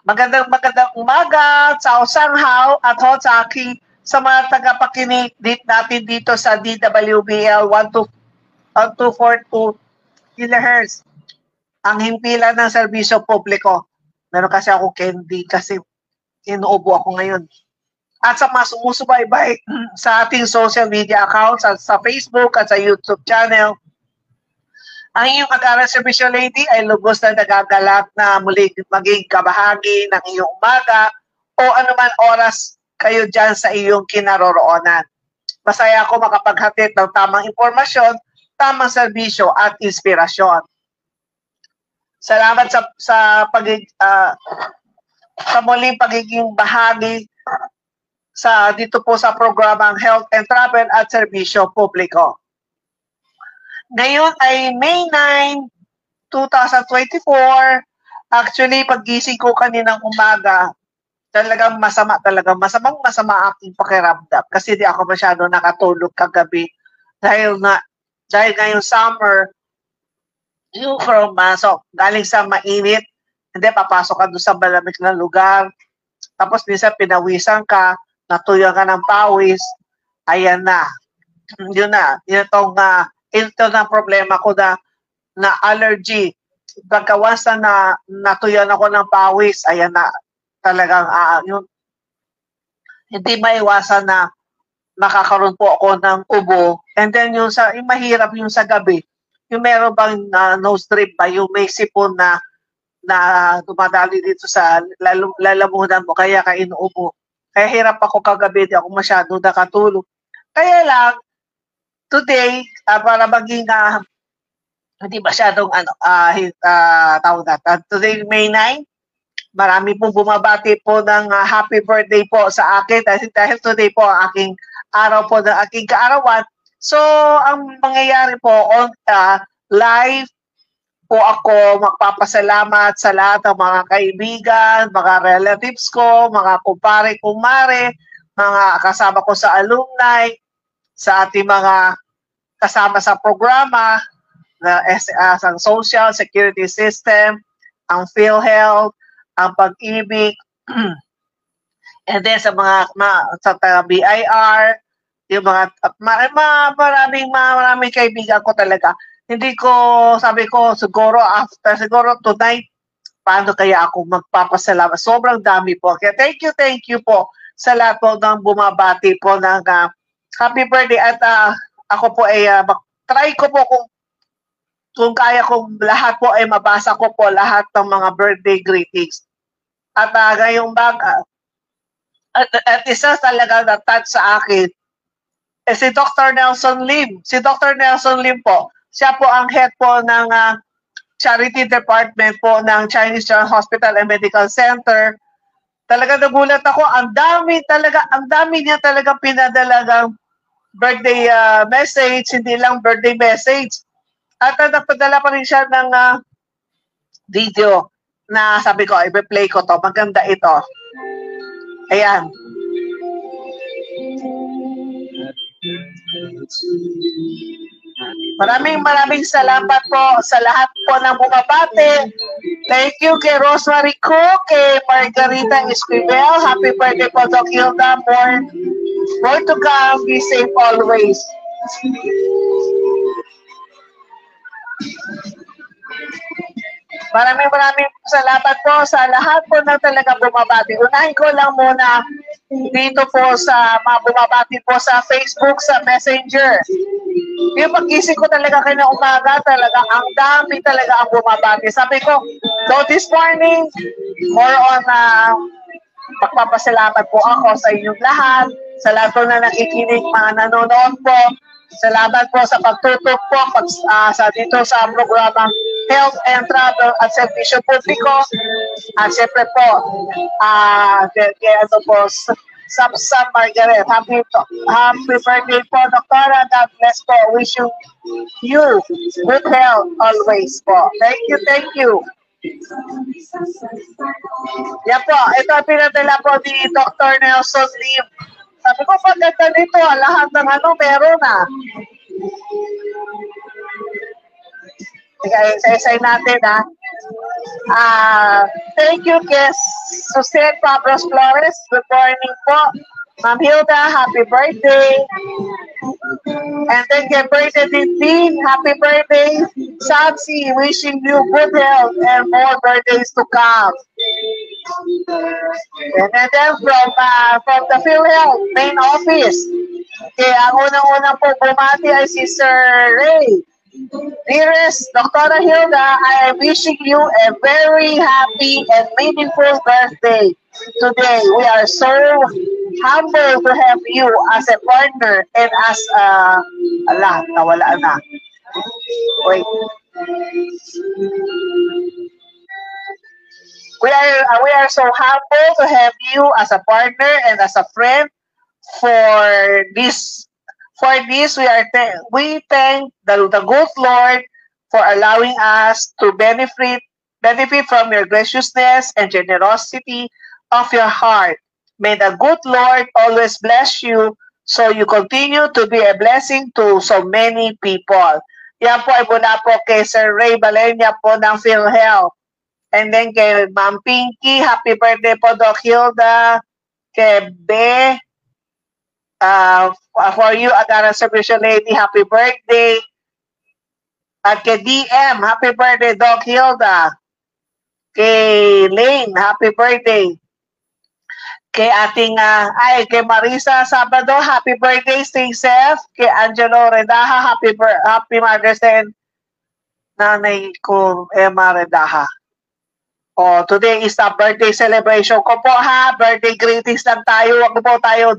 magandang umaga sa Sanghaw at ho sa aking sa mga tagapakinig natin dito sa DWBL 1242 kHz. Ang himpilan ng serbisyo publiko. Meron kasi ako candy kasi inuubo ako ngayon. At sa mga sumusubaybay sa ating social media accounts sa Facebook at sa YouTube channel, ang iyong Kagaran Serbisyo Lady ay lubos na nagagalak na muli maging kabahagi ng iyong umaga o anuman oras kayo dyan sa iyong kinaroroonan. Masaya ako makapaghatid ng tamang impormasyon, tamang serbisyo at inspirasyon. Salamat sa muling pagiging bahagi dito po sa programang Health and Travel at Serbisyo Publiko. Ngayon ay May 9, 2024. Actually, paggising ko kaninang umaga, talagang masama aking pakiramdam kasi di ako masyado nakatulog kagabi dahil ngayong summer, yung galing sa mainit, hindi papasok ka doon sa malamig na lugar, tapos minsan pinawisan ka, natuyo ka ng pawis, ayan na. Yun ito na problema ko na allergy. Pagkawas na natuyan ako ng pawis, ayan na, talagang hindi maiwasan na nakakaroon po ako ng ubo. And then yung mahirap yung sa gabi, yung meron bang nose drip ba, yung may sipon na dumadali dito sa lalamunan mo, kaya ka inuubo. Kaya hirap ako kagabi, di ako masyado nakatulog. Kaya lang, today, para maging hindi masyadong tawag natin. Today, May 9, marami pong bumabati po ng happy birthday po sa akin dahil today po ang aking araw po ng aking kaarawan. So, ang mangyayari po, live po ako magpapasalamat sa lahat ng mga kaibigan, mga relatives ko, mga kumpare, kumare, mga kasama ko sa alumni, sa ating mga kasama sa programa, ang Social Security System, ang PhilHealth, ang Pag-ibig, and then sa sa BIR, yung maraming kaibigan ko talaga. Sabi ko, siguro tonight, paano kaya ako magpapasalamat? Sobrang dami po. Kaya thank you po sa lahat po ng bumabati po ng happy birthday. At ako po ay try ko po kung kaya kong lahat po ay mabasa ko po lahat ng mga birthday greetings. At ngayong at isa talaga na-touch sa akin, si Dr. Nelson Lim. Si Dr. Nelson Lim po, siya po ang head po ng charity department po ng Chinese General Hospital and Medical Center. Talaga nagulat ako, ang dami niya talaga pinadalagang birthday message, hindi lang birthday message. At nagpadala pa rin siya ng video na sabi ko, i-play ko to. Maganda ito. Ayan. Maraming salamat po sa lahat po ng bumabate. Thank you kay Rosemary Cook, kay Margarita Esquivel. Happy birthday po, Doc Hilda. More to come. Be safe always. Maraming salamat po sa lahat po na talaga bumabati. Unahin ko lang muna dito po sa mga bumabati po sa Facebook, sa Messenger. Yung pag-isip ko talaga kayo na umaga, talaga ang dami talaga ang bumabati. Sabi ko, so this morning, more on magpapasalamat po ako sa inyong lahat, sa lahat po na nakikinig, mga nanonood po. Salamat po sa pagtutok po dito sa programang Health and Travel at Serbisyo Publiko. At siyempre po, Sam Margaret, happy birthday po, Doktora. God bless po. Wish you good health always po. Thank you. Yan po, ito ang pinadala po ni Dr. Nelson Lim. Sabi ko, pagkata nito, lahat ng meron na. Isa-isay natin, Thank you, Kes Suset Pablos Flores. Good morning po. Ma'am Hilda, happy birthday. And then kay birthday Dean, happy birthday. Samsi, wishing you good health and more birthdays to come. And then from the PhilHealth main office, ang unang-unang po bumati ay si Sir Ray. Dearest Dr. Hilda, I am wishing you a very happy and meaningful birthday today. We are so humbled to have you as a partner and as nawala na. Wait. We are so humbled to have you as a partner and as a friend for this. For this, we thank the good Lord for allowing us to benefit from your graciousness and generosity of your heart. May the good Lord always bless you so you continue to be a blessing to so many people. Yan po ay mula po kay Sir Ray Balenya po ng PhilHealth. And then kay Ma'am Pinky, happy birthday po Doc Hilda. Kay Be, for you, Adara Celebration Lady, happy birthday. At kay DM, happy birthday, Doc Hilda. Kay Lane, happy birthday. Kay ating, kay Marisa Sabado, happy birthday, stay safe. Kay Angelo Redaha, happy Mother's Day. Nanay ko, Emma Redaha. Today is the birthday celebration ko po ha. Birthday greetings lang tayo. Wag po tayo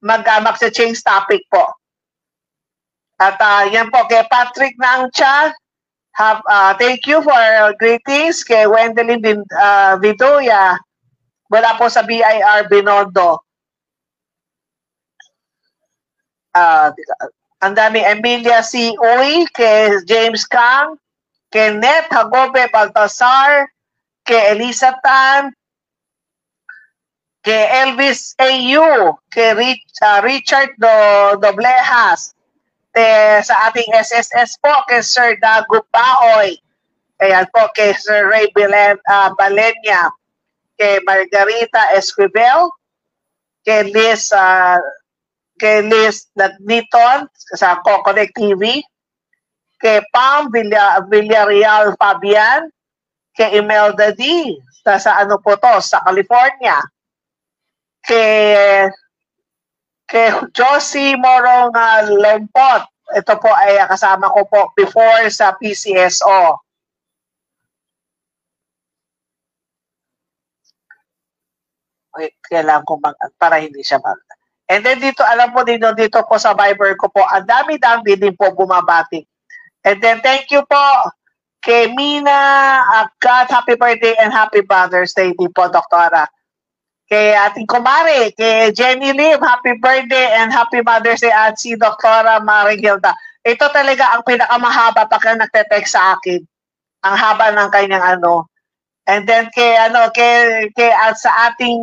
mag-change topic po. At yan po kay Patrick Nangcha. Thank you for greetings. Kay Wendelin Vidoya. Wala po sa BIR Binondo. Ang dami Emilia C. Uy. Kay James Kang. Kay Net Hagobe Baltasar. Kay Elisa Tan. Kay Elvis A.U., kay Richard Doblejas, sa ating SSS po, kay Sir Dago Baoy, ayan po, kay Sir Ray Balenya, kay Margarita Esquivel, kay Liz Niton sa Connect TV, kay Pam Villarreal Fabian, kay Imelda D, sa ano po to, sa California, kay Josie Morong Lempot. Ito po ay kasama ko po before sa PCSO. Wait, kailangan ko para hindi siya And then dito, alam po dito po sa Viber ko po, ang dami-dami din po bumabati. And then thank you po kay Mina Agkat, happy birthday and happy Mother's Day din po, Doktora. Kay ating kumare, kay Jenny Lim, happy birthday and happy Mother's Day at si Doktora Marigilda. Ito talaga ang pinakamahaba pagka nagte-text sa akin. Ang haba ng kanyang ano. And then kay sa ating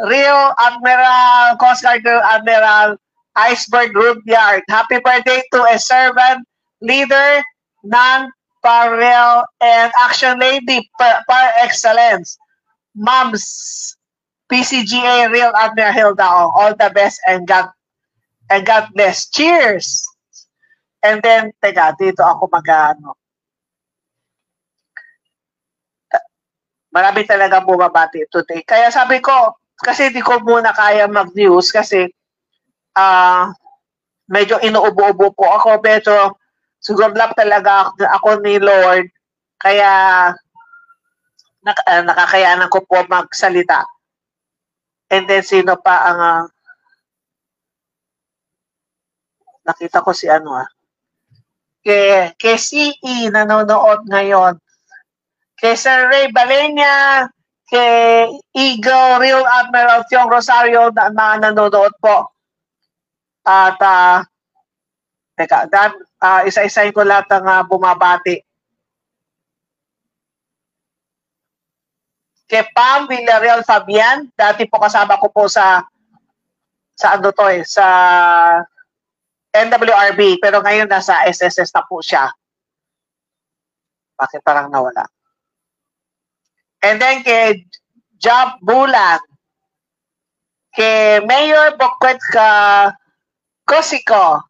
Real Admiral, Coast Guard Admiral Iceberg Rudyard. Happy birthday to a servant, leader, non-parallel, and action lady par excellence. Moms, PCGA Real Admiral Hilda, all the best and God bless. Cheers! And then, teka, dito ako mag-ano. Marami talaga bumabati today. Kaya sabi ko, kasi di ko muna kaya mag-news kasi medyo inuubo-ubo po ako. Medyo siguro lang talaga ako ni Lord. Kaya nakakayanan ko po magsalita. And then sino pa ang nakita ko si ano kay CE nanonood ngayon. Kay Sir Ray Balenya, kay Eagle Real Admiral Tiong Rosario na nanonood po. At teka, isa-isahin ko lahat ng bumabati. Kay Pam Villarreal Fabian, dati po kasama ko po sa ano to sa NWRB, pero ngayon nasa SSS na po siya. Bakit parang nawala? And then kay Job Bulan, kay Mayor Bokwet Cosico,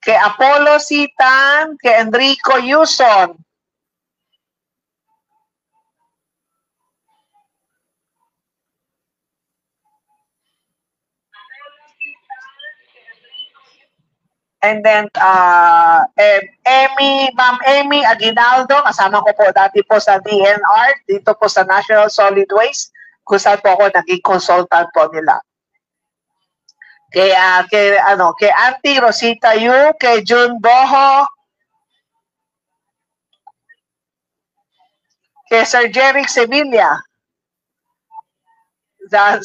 kay Apollo Sitan, kay Enrico Yuson, and then Ma'am Amy Aguinaldo, kasama ko po dati po sa DNR, dito po sa National Solid Waste, kung saan po ako naging consultant po nila. Kay Auntie Rosita Yu, kay June Boho, kay Sir Jeric Sevilla.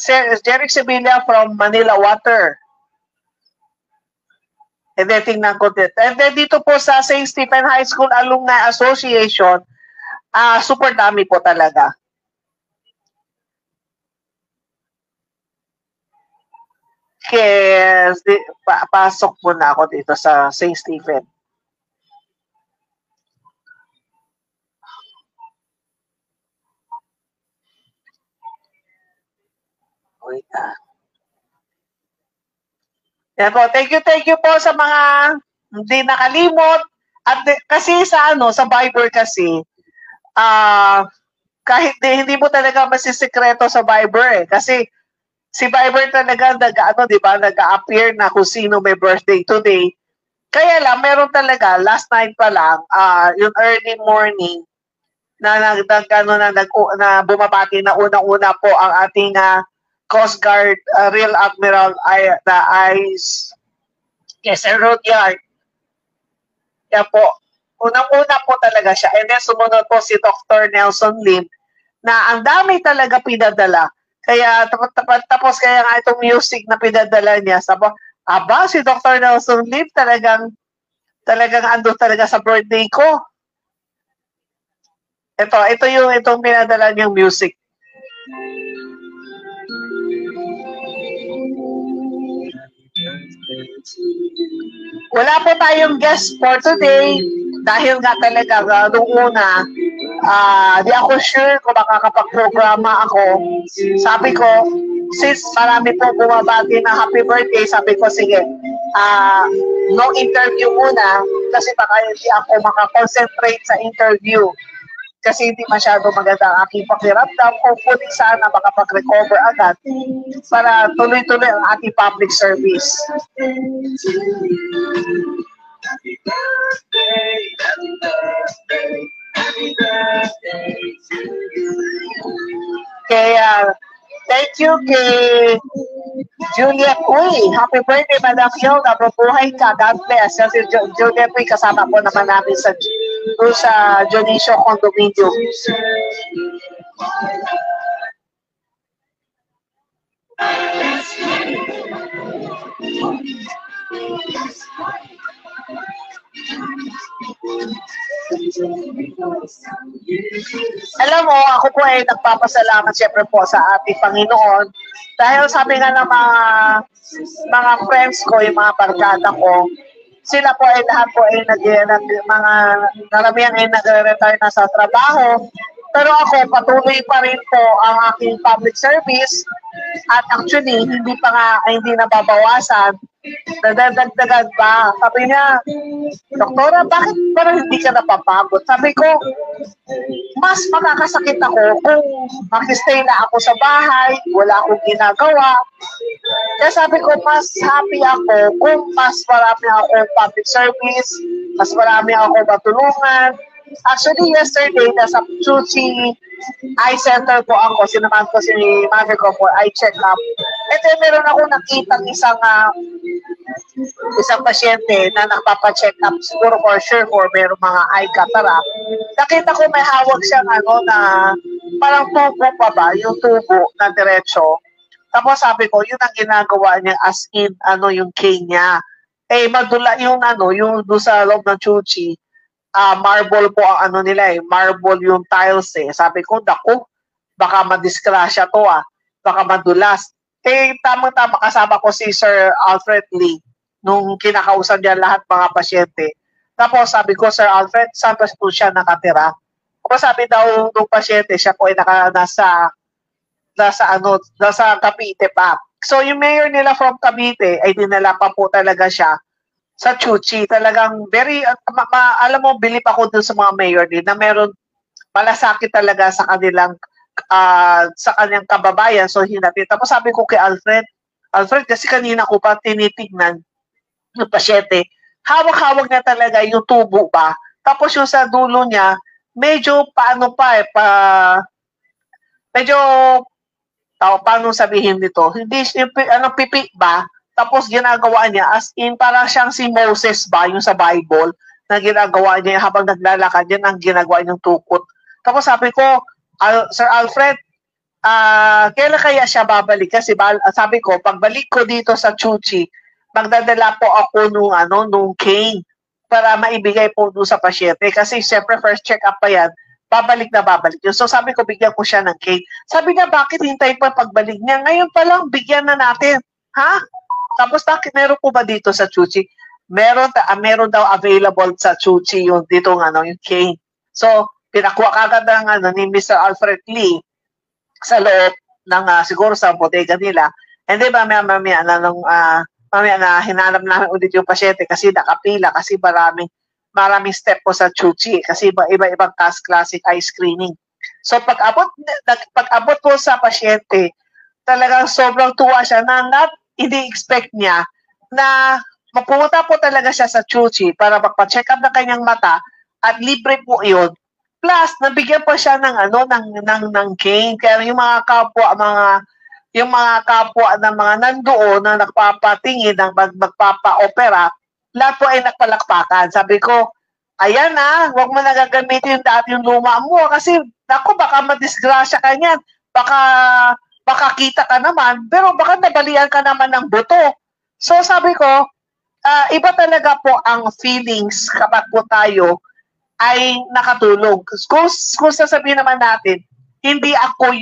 Sir Jeric Sevilla from Manila Water. And then tingnan ko dito. And then dito po sa St. Stephen High School Alumni Association, super dami po talaga. Kaya pasok po na ako dito sa St. Stephen. Wait. Yan po. Thank you po sa mga hindi nakalimot. At kasi sa Viber kasi, kahit hindi mo talaga masisikreto sa Viber kasi si Viber talaga nag-appear na kung sino may birthday today. Kaya lang, meron talaga, last night pa lang, yung early morning, na bumabati na unang-una po ang ating Coast Guard Real Admiral Sir Rudyard. Yan po. Unang-una po talaga siya. And then sumunod po si Dr. Nelson Lim na ang dami talaga pinadala. Kaya tapos kaya nga itong music na pinadala niya. Si Dr. Nelson Lim talagang ando talaga sa birthday ko. Itong pinadala niyang music. Wala po tayong guest for today dahil nga talaga nung una di ako sure kung makakapag-programa ako. Sabi ko, since marami po bumabati na happy birthday, sabi ko sige, no interview muna kasi baka hindi ako makakonsentrate sa interview. Kasi hindi masyado maganda ang aking pakiramdam. Hopefully sana makapag-recover agad para tuloy-tuloy ang ating public service. Happy birthday, happy birthday, happy birthday to you. Kaya, thank you kay Juliet Uy. Happy birthday, Madam Yoga. Mabuhay ka. God bless. Si Juliet Uy, kasama po naman namin sa Dionisio Condominium. Alam mo, ako po ay nagpapasalamat siyempre po sa ating Panginoon dahil sabi nga ng mga friends ko, yung mga barkada ko, sila po ay lahat po ay naramihan ay nagre-retire na sa trabaho. Pero ako, patuloy pa rin po ang aking public service at actually, hindi nababawasan. Nadadagdagan pa. Sabi niya, Doktora, bakit parang hindi ka napapagod? Sabi ko, mas makakasakit ako kung mag-stay na ako sa bahay, wala akong ginagawa. Kaya sabi ko, mas happy ako kung mas marami akong public service, mas marami akong matulungan. Actually, yesterday, nasa Chuchi Eye Center po ako. Sinamahan ko si mother ko for eye check-up. And then, meron ako nakitang isang pasyente na nagpapa-check up siguro for sure for merong mga eye cataract. Nakita ko may hawak siyang na parang tubo pa ba, yung tubo na diretso. Tapos sabi ko, yun ang ginagawa niya as in yung cane niya. Madula yung doon sa loob ng Chuchi. Marble po ang nila marble yung tiles Sabi ko, naku, baka madiskrasya to baka madulas. Tamang-tama kasama ko si Sir Alfred Lee nung kinakausap niya lahat mga pasyente. Tapos sabi ko, Sir Alfred, saan pa po siya nakatira? Kung sabi daw ng pasyente, siya po ay nasa Cavite pa. So yung mayor nila from Cavite ay dinala pa po talaga siya sa Chuchi. Talagang very, alam mo, bilip ako dun sa mga mayor din na meron malasakit talaga sa kanilang sa kanyang kababayan. So hinatid. Tapos sabi ko kay Alfred, kasi kanina ko pa tinitignan yung pasyente, hawak-hawak niya talaga yung tubo ba. Tapos yung sa dulo niya, medyo paano pa medyo paano sabihin nito, hindi pipi ba, tapos ginagawa niya as in parang siyang si Moses ba, yung sa Bible, na ginagawa niya habang naglalakad, yan ang ginagawa niyang tukot. Tapos sabi ko, Sir Alfred, kailan kaya siya babalik? Kasi sabi ko, pagbalik ko dito sa Chuchi, magdadala po ako nung cane para maibigay po doon sa pasyente. Kasi siyempre first check-up pa yan, babalik na babalik yun. So sabi ko, bigyan ko siya ng cane. Sabi niya, bakit hintay pa pagbalik niya? Ngayon pa lang, bigyan na natin. Ha? Tapos bakit meron po ba dito sa Chuchi? Meron daw available sa Chuchi yung dito yung cane. So, pinakuha kagad ni Mr. Alfred Lee sa loob ng siguro sa bodega nila. And then mamaya na hinanap namin ulit yung pasyente kasi nakapila kasi maraming step po sa Chuchi kasi iba-ibang classic eye screening. So pag-abot po sa pasyente, talagang sobrang tuwa siya na hindi expect niya na mapumunta po talaga siya sa Chuchi para magpa-check up ng kanyang mata at libre po yun. Plus, nabigyan pa siya ng cane. Kaya yung mga kapwa ng mga nandoon na nagpapatingin ng magpapa-opera, lahat po ay nagpalakpakan. Sabi ko, ayan huwag mo na gagamitin yung luma mo kasi baka madisgrasya ka niyan. Baka kita ka naman, pero baka nabalian ka naman ng buto. So sabi ko, iba talaga po ang feelings kapag po tayo ay nakatulong. Kung sasabihin naman natin, hindi ako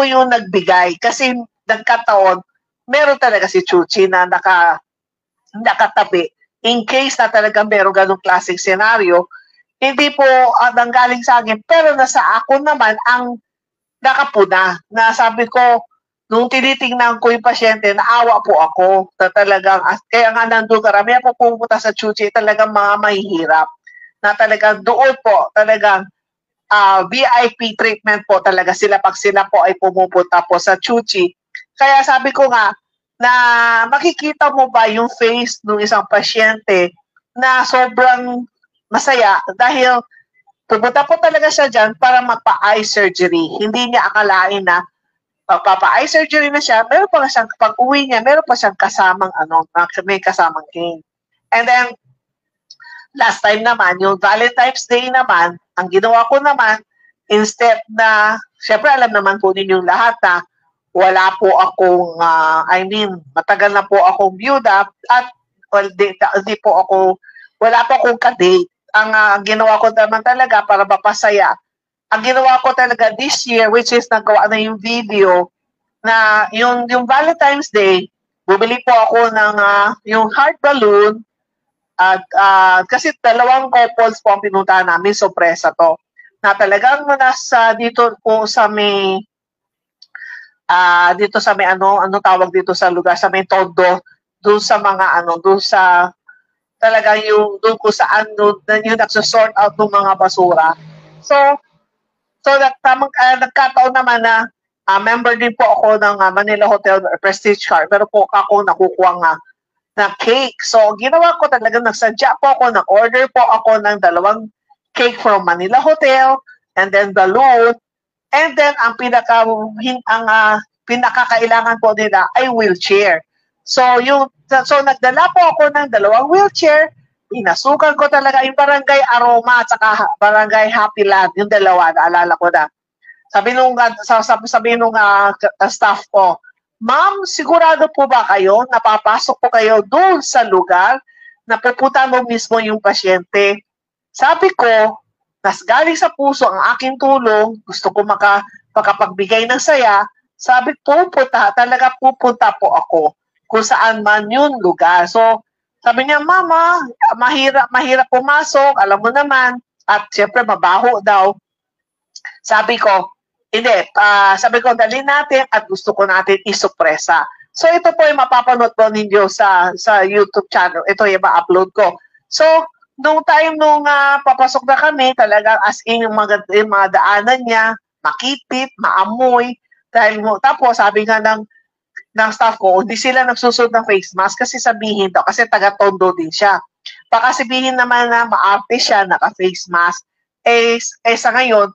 yung nagbigay kasi nagkataon, meron talaga si Chuchi na nakatabi. In case na talaga meron ganong klaseng senaryo, hindi po nanggaling sa akin, pero nasa ako naman ang nakapuna. Na sabi ko, nung tinitingnan ko yung pasyente, naawa po ako. Talagang, kaya nga nandun karamihan po pumunta sa Chuchi, talagang mga mahihirap. Na talagang doon po, talagang VIP treatment po talaga sila pag sila po ay pumupunta po sa Chuchi. Kaya sabi ko nga, na makikita mo ba yung face ng isang pasyente na sobrang masaya dahil pupunta po talaga siya dyan para magpa-eye surgery. Hindi niya akalain na magpapa-eye surgery na siya, meron pa siyang, pag uwi niya, meron pa siyang kasamang may kasamang cane. And then, last time naman, yung Valentine's Day naman, ang ginawa ko naman, instead na, syempre alam naman po ninyong lahat na wala po akong, matagal na po akong byuda at di po ako, wala po akong kadate. Ang ginawa ko naman talaga para mapasaya, ang ginawa ko talaga this year, which is nagawa na yung video, na yung Valentine's Day, bumili po ako ng yung heart balloon, at kasi dalawang couples po ang pinuntahan namin, sorpresa to. Na talagang nasa dito po sa may ano tawag dito sa lugar, sa may Tondo, doon sa mga doon sa talagang yung doon ko saan doon yung nagsusort out ng mga basura. So nagkataon naman na member din po ako ng Manila Hotel Prestige Card, pero po ako nakukuha na cake. So, ginawa ko talaga, nagsadya po ako, nag-order po ako ng 2 cake from Manila Hotel, and then balloon, and then ang pinakakailangan po nila ay wheelchair. So, nagdala po ako ng 2 wheelchair, pinasukan ko talaga yung Barangay Aroma at saka Barangay Happy Land, yung dalawa, naalala ko na. Sabi nung staff ko, Ma'am, sigurado po ba kayo na papasok po kayo doon sa lugar na pupunta mo mismo yung pasyente? Sabi ko, nas galing sa puso ang aking tulong, gusto ko makapagbigay ng saya, sabi talaga pupunta po ako kung saan man yun lugar. So, sabi niya, Mama, mahirap pumasok, alam mo naman, at syempre mabaho daw. Sabi ko, hindi, sabi ko, dalhin natin at gusto ko natin isupresa. So ito po yung mapapanood po ninyo sa YouTube channel. Ito yung ma-upload ko. So, nung time nung papasok na kami, talagang as in yung mga daanan niya, makipit, maamoy. Tapos sabi nga ng staff ko, hindi sila nagsusunod ng face mask kasi sabihin daw, kasi taga-Tondo din siya. Baka sabihin naman na maarte siya, naka-face mask. Sa ngayon,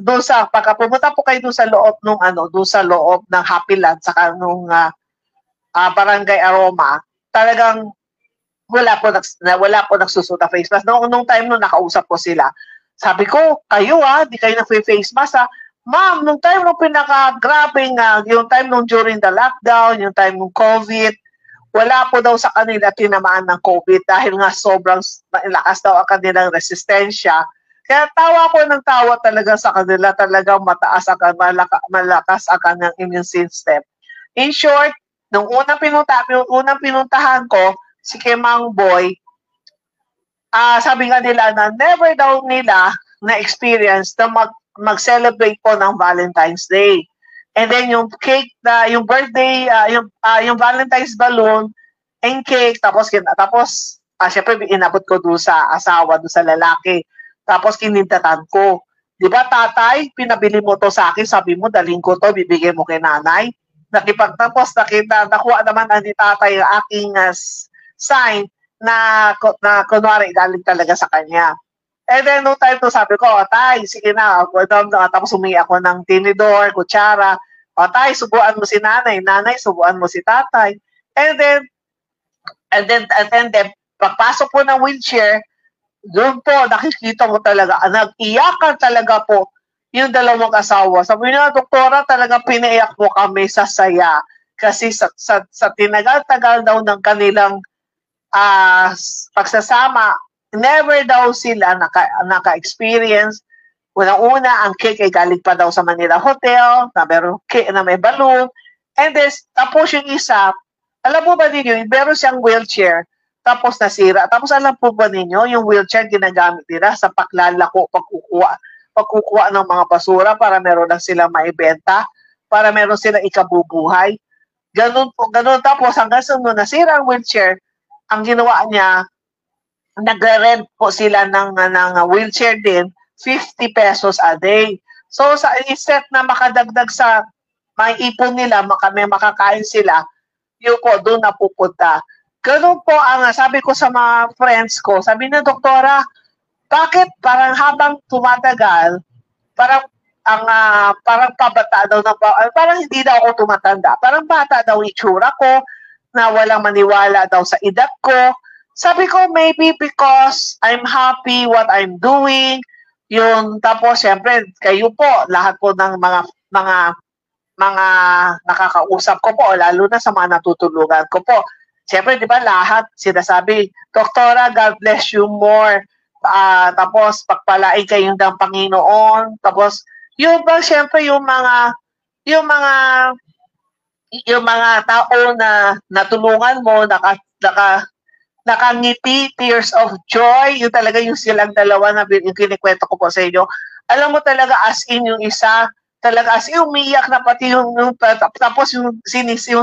doon sa pagka pumunta po kayo doon sa loob nung doon sa loob ng Happy Land saka nung Barangay Aroma, talagang wala po nagsusuot ng face mask. Nung time nung nakausap ko sila, sabi ko, kayo di kayo nag-face mask Ma'am, nung time nung pinaka-grabing, yung time nung during the lockdown, yung time nung COVID, wala po daw sa kanila tinamaan ng COVID dahil nga sobrang lakas daw ang kanilang resistensya. Kaya tawa ko ng tawa talaga sa kanila, talagang malakas ang kanilang immune system. In short, nung unang pinuntahan ko, si Mang Boy, sabi nga nila na never daw nila na-experience na mag-celebrate po ng Valentine's Day. And then yung cake yung birthday, yung Valentine's balloon and cake, tapos syempre inabot ko doon sa asawa, doon sa lalaki. Tapos kinintatan ko. Di ba tatay, pinabili mo to sa akin, sabi mo daling ko to, bibigay mo kay nanay. Nakuha naman ni tatay ang aking sign na kunwari galing talaga sa kanya. And then, no time to sabi ko, tay, sige na. Tapos humingi ako ng tinidor, kutsara. Tay, subuan mo si nanay. Nanay, subuan mo si tatay. And then, pagpasok po ng wheelchair, doon po, nakikita ko talaga, nag-iyakan talaga po yung dalawang asawa. Sabi niya, doktora, talaga pinaiyak mo kami sa saya. Kasi sa tinagal-tagal daw ng kanilang pagsasama, never daw sila naka-experience. Unang-una, ang cake ay galing pa daw sa Manila Hotel, na may balloon. And then, tapos yung isa, alam mo ba ninyo, meron siyang wheelchair, tapos nasira. Tapos alam po ba ninyo, yung wheelchair ginagamit nila sa paglalako, pagkukuha ng mga basura para meron lang silang maibenta, para meron silang ikabubuhay. Ganun po, ganun. Tapos hanggang sa nung nasira ang wheelchair, ang ginawa niya, nagre-rent po sila ng wheelchair din, 50 pesos a day. So, sa iset na makadagdag sa may ipon nila, may makakain sila, yun po, doon napupunta. Ganun po ang sabi ko sa mga friends ko, sabi na, doktora, bakit parang habang tumatagal, parang pabata daw parang hindi daw ako tumatanda. Parang bata daw itsura ko, na walang maniwala daw sa edad ko. Sabi ko, maybe because I'm happy what I'm doing. Yun, tapos syempre, kayo po, lahat po ng mga nakakausap ko po, lalo na sa mga natutulungan ko po. Syempre, di ba, lahat sinasabi, doktora, God bless you more. Tapos, pagpalain kayong ng Panginoon. Tapos, yun ba, syempre, yung mga tao na natulungan mo, nakangiti, tears of joy, yung talaga yung silang dalawa na yung kinikwento ko po sa inyo. Alam mo talaga as in yung isa, talaga as in umiyak na pati tapos yung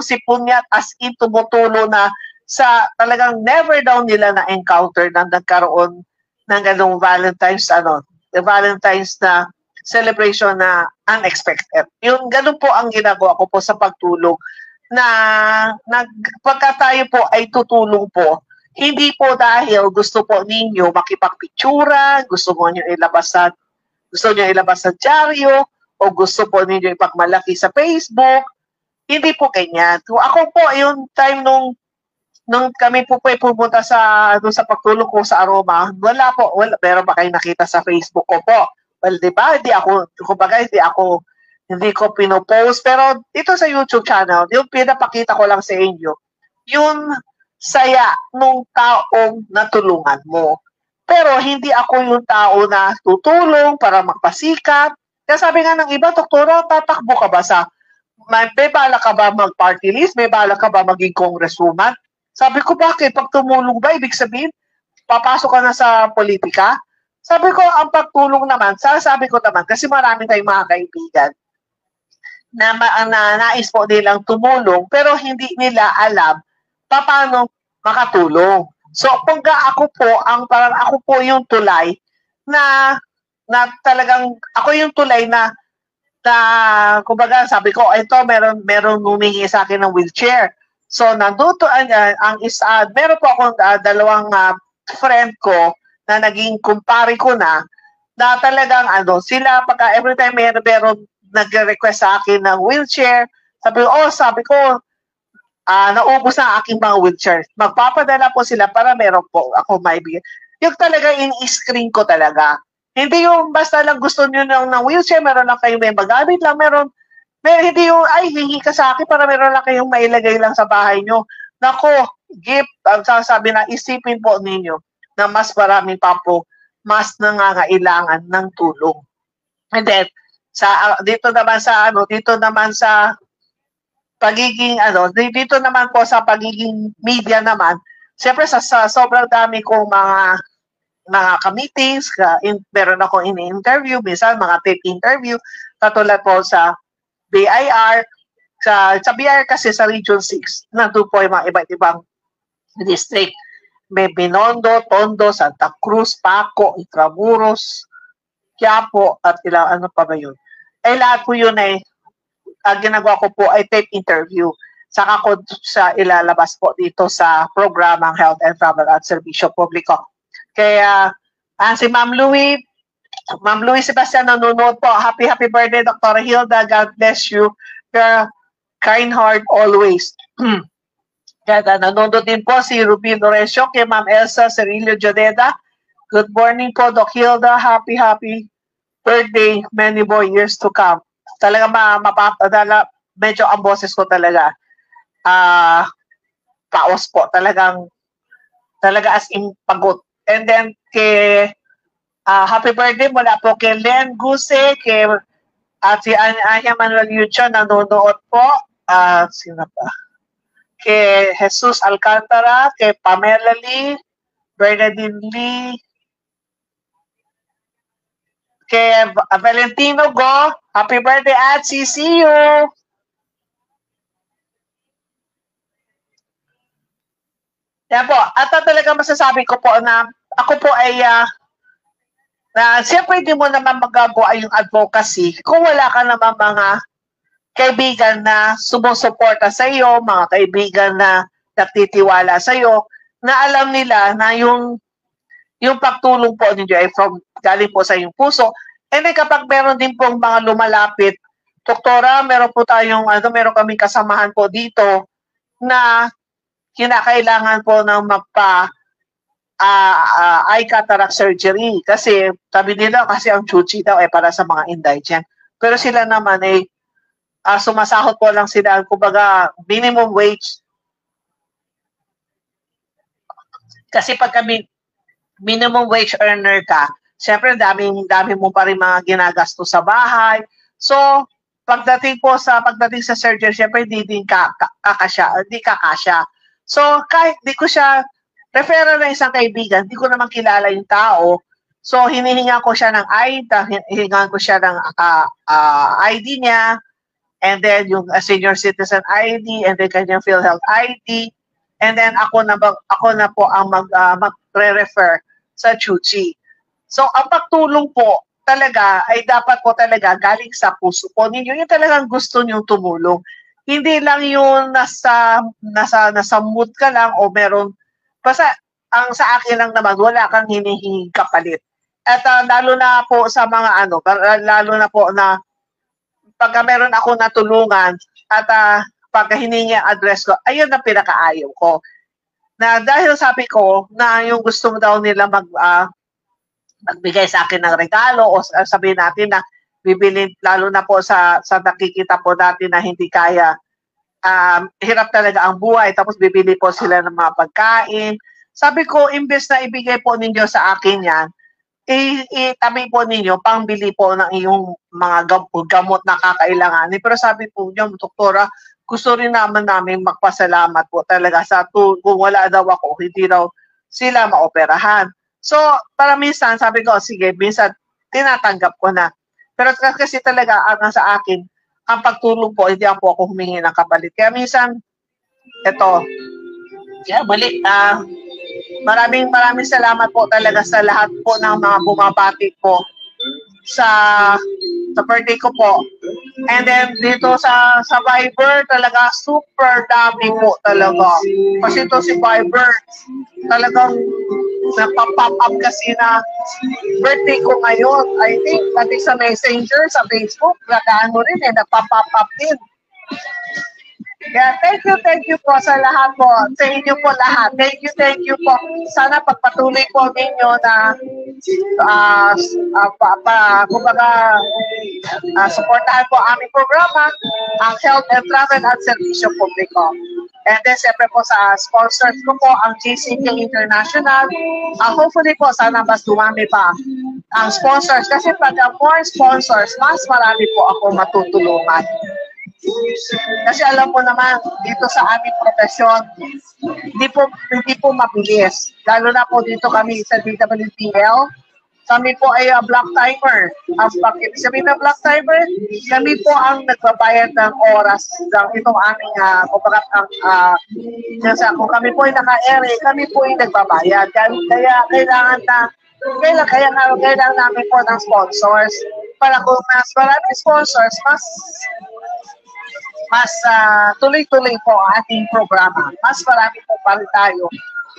sipon niya as in tumutulo na sa talagang never daw nila na-encounter na nagkaroon ng ganung Valentine's na celebration na unexpected. Yung ganun po ang ginagawa ko po sa pagtulong na pagka tayo po ay tutulong po, hindi po dahil gusto po ninyo makipagpictura, gusto nyo ilabas sa dyaryo, o gusto po ninyo ipagmalaki sa Facebook. Hindi po ganyan. So, ako po, yung time nung kami po pumunta doon sa pagtulong ko sa Aroma, wala, pero ba kayo nakita sa Facebook ko po? Well, di ba? Hindi ko pinopost. Pero ito sa YouTube channel, yung pinapakita ko lang sa inyo, yung saya nung taong natulungan mo. Pero hindi ako yung tao na tutulong para magpasikat. Kaya sabi nga ng iba, doktora, tatakbo ka ba may bala ka ba mag-party list? May bala ka ba maging congresswoman? Sabi ko, bakit? Pag tumulong ba, ibig sabihin, papasok ka na sa politika? Sabi ko, ang pagtulong naman, sabi ko naman, kasi marami tayong mga kaibigan na nais po nilang tumulong, pero hindi nila alam paano makatulong. So, kung ako po, parang ako po yung tulay na talagang, ako yung tulay na kumbaga sabi ko, ito, meron humingi sa akin ng wheelchair. So, nanduto, meron po akong dalawang friend ko na naging kumpare ko na talagang sila pagka every time meron nagre-request sa akin ng wheelchair, sabi ko, naubos na aking mga wheelchair. Magpapadala po sila para meron po ako maibigay. Yung talaga in-screen ko talaga. Hindi yung basta lang gusto nyo ng wheelchair, meron lang kayong may magamit lang, hindi yung, ay, hingi ka sa akin para meron lang kayong mailagay lang sa bahay nyo. Nako, gift, ang sasabi na, isipin po ninyo na mas marami pa po, mas nangangailangan ng tulong. And then, dito naman sa pagiging, dito naman po sa pagiging media naman, siyempre sa sobrang dami kong mga ka-meetings, meron akong ini-interview, minsan mga tape interview, katulad po sa BIR, sa BIR kasi sa Region 6, nandun po yung mga iba't ibang district. May Binondo, Tondo, Santa Cruz, Paco, Intramuros, Quiapo, at ilang ano pa ba yun. Lahat po yun ay, ginagawa ko po ay tape interview. Saka ko sa ilalabas po dito sa programang Health and Travel at Serbisyo Publiko. Kaya, si Ma'am Louie Sebastian nanonood po. Happy birthday, Dr. Hilda. God bless you. Your kind heart always. Kaya nanonood din po si Ruby Lorenzo, kay Ma'am Elsa Cirillo Jodeda. Good morning po, Doc Hilda. Happy birthday. Many more years to come. Talaga medyo ang boses ko talaga. Paos po. Talaga as in pagod. And then, happy birthday mula po kay Len Guse, at si Anya Manuel Yucho nanonood po. Sino pa? Kay Jesus Alcantara, kay Pamela Lee, Bernadine Lee, kay Valentino Go. Happy birthday at see you. Yan po. At talaga masasabi ko po na ako po ay na siyempre hindi mo naman magagawa yung advocacy kung wala ka naman mga kaibigan na sumusuporta sa iyo, mga kaibigan na nagtitiwala sa iyo, na alam nila na yung pagtulong po ninyo ay galing po sa iyong puso. And then kapag meron din pong mga lumalapit, Doktora, meron po tayong, meron kaming kasamahan po dito na kinakailangan po ng eye cataract surgery kasi sabi nila kasi ang chuchi daw ay para sa mga indigent. Pero sila naman ay sumasahod po lang sila, kumbaga minimum wage. Kasi pagka minimum wage earner ka, syempre dami mo pa rin mga ginagastos sa bahay. So, pagdating sa surgery, syempre hindi kakasya. So, kahit di ko siya referral ng isang kaibigan, di ko naman kilala yung tao. So, hinihinga ko siya ng ID, hihingan ko siya ng ID niya, and then yung senior citizen ID, and then kanyang PhilHealth ID, and then ako na po ang magre-refer sa CHUCHI. So, ang pagtulong po talaga ay dapat po talaga galing sa puso po ninyo. Yung talagang gusto nyo tumulong. Hindi lang yung nasa mood ka lang o meron. Basta ang sa akin lang naman, wala kang hinihinging kapalit. At lalo na po sa mga lalo na po na pagka meron ako natulungan at pagka hiningi ang address ko, ayun ang pinakaayaw ko. Na dahil sabi ko na yung gusto mo daw nila magbigay sa akin ng regalo o sabihin natin na bibili, lalo na po sa nakikita po natin na hindi kaya, hirap talaga ang buhay, tapos bibili po sila ng mga pagkain. Sabi ko, imbes na ibigay po ninyo sa akin yan, itabi po ninyo, pangbili po ng iyong mga gamot na kakailanganin. Pero sabi po niyo, Doktora, gusto rin naman namin magpasalamat po talaga kung wala daw ako, hindi daw sila maoperahan. So, para minsan, sabi ko, sige, minsan, tinatanggap ko na. Pero kasi talaga, ang sa akin, ang pagtulong po, hindi po ako humingi ng kapalit. Kaya minsan, ito, kaya mali, maraming salamat po talaga sa lahat po ng mga bumabati po sa birthday ko po. And then dito sa Viber talaga super dami po talaga. Kasi ito si Viber talagang nagpa-pop up kasi na birthday ko ngayon. I think pati sa Messenger, sa Facebook, nakaano rin nagpa-pop up din. Yeah, thank you po sa lahat po, sa inyo po lahat. Thank you po. Sana pagpatuloy po ninyo na supportahan po aming programa, ang Health and Travel at Servisyo Publiko. And then, siyempre po sa sponsors ko po, ang GCK International. Hopefully po, sana mas dumami pa ang sponsors. Kasi pag more sponsors, mas marami po ako matutulungan. Kasi alam mo naman, dito sa aming profesyon, hindi po mabilis. Lalo na po dito kami sa DWTL, kami po ay block timer. Pag ibig sabihin na block timer, kami po ang nagbabayad ng oras ng itong aming, kung kami po ay naka-ere, kami po ay nagbabayad. Kaya kailangan namin po ng sponsors. Para kung mas maraming sponsors, mas tuloy-tuloy po ang ating programa. Mas marami po pa rin tayo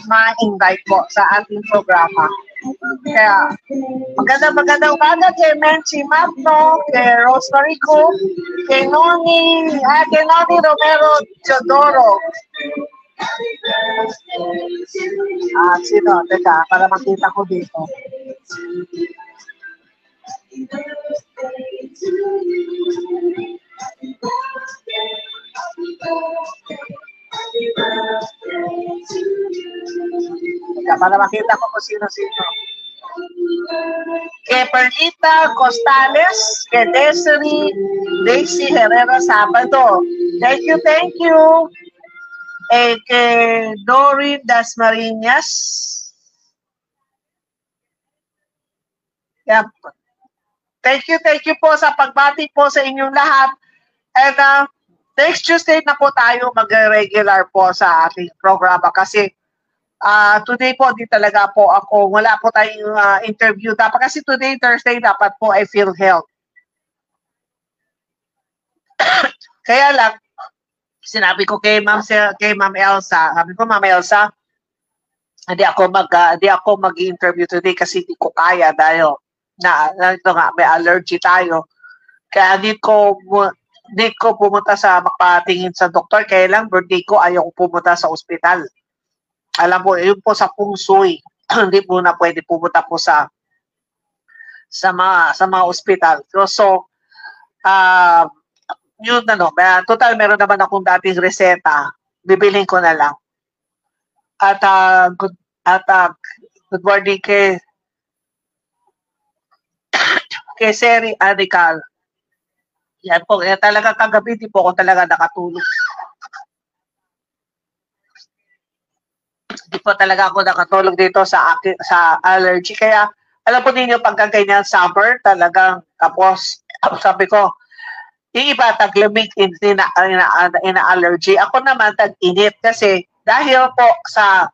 ma-invite po sa ating programa. Kaya, magandang umaga kay Menchi Magno, kay Rosemary Co, kay Noni Romero Teodoro. Sino? Teka, para makita ko dito. Para makita ko kung sino-sino. Kay Perlita Costales, kay Desiree Daisy Herrera Sabado. Thank you. Kay Doreen Dasmariñas. Yep. Thank you po sa pagbati po sa inyong lahat. And next Tuesday na po tayo mag-regular po sa ating programa kasi today po di talaga po ako, wala po tayong interview. Dapat kasi today, Thursday, dapat po ay PhilHealth. Kaya lang, sinabi ko kay Ma'am Elsa, sabi ko, Ma'am Elsa, hindi ako mag-interview today kasi hindi ko kaya dahil ito nga, may allergy tayo. Kaya hindi ko pumunta sa magpatingin sa doktor. Kaya lang, birthday ko, ayaw ko pumunta sa ospital. Alam mo, yun po sa Feng Shui, hindi po na pwede pumunta po sa mga ospital. So, yun total meron naman akong dating reseta, bibilhin ko na lang. At good morning kay Seri Adical. Yan po, talaga kagabi di po ako talaga nakatulog. Di po talaga ako nakatulog dito sa allergy. Kaya alam po ninyo pagka ganyan summer, talagang tapos sabi ko, yung iba taglamig ina-allergy. Ako naman tag-init kasi dahil po sa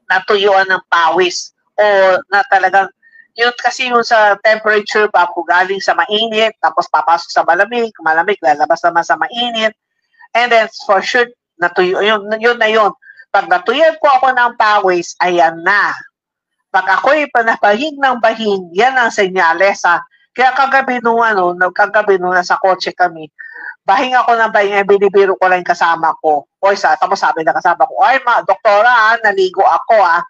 natuyuan ng pawis o na talagang yun kasi yung sa temperature pa po galing sa mainit, tapos papasok sa malamig, lalabas naman sa mainit. And then for sure, natuyo, yun na yun. Pag natuyan po ako ng pawis, ayan na. Pag ako'y panapahing ng bahing, yan ang senyales ha. Kaya kagabi nung nasa kotse kami, bahing ako ng bahing, binibiro ko lang kasama ko. Tapos sabi na kasama ko, ay doktora, naligo ako ha.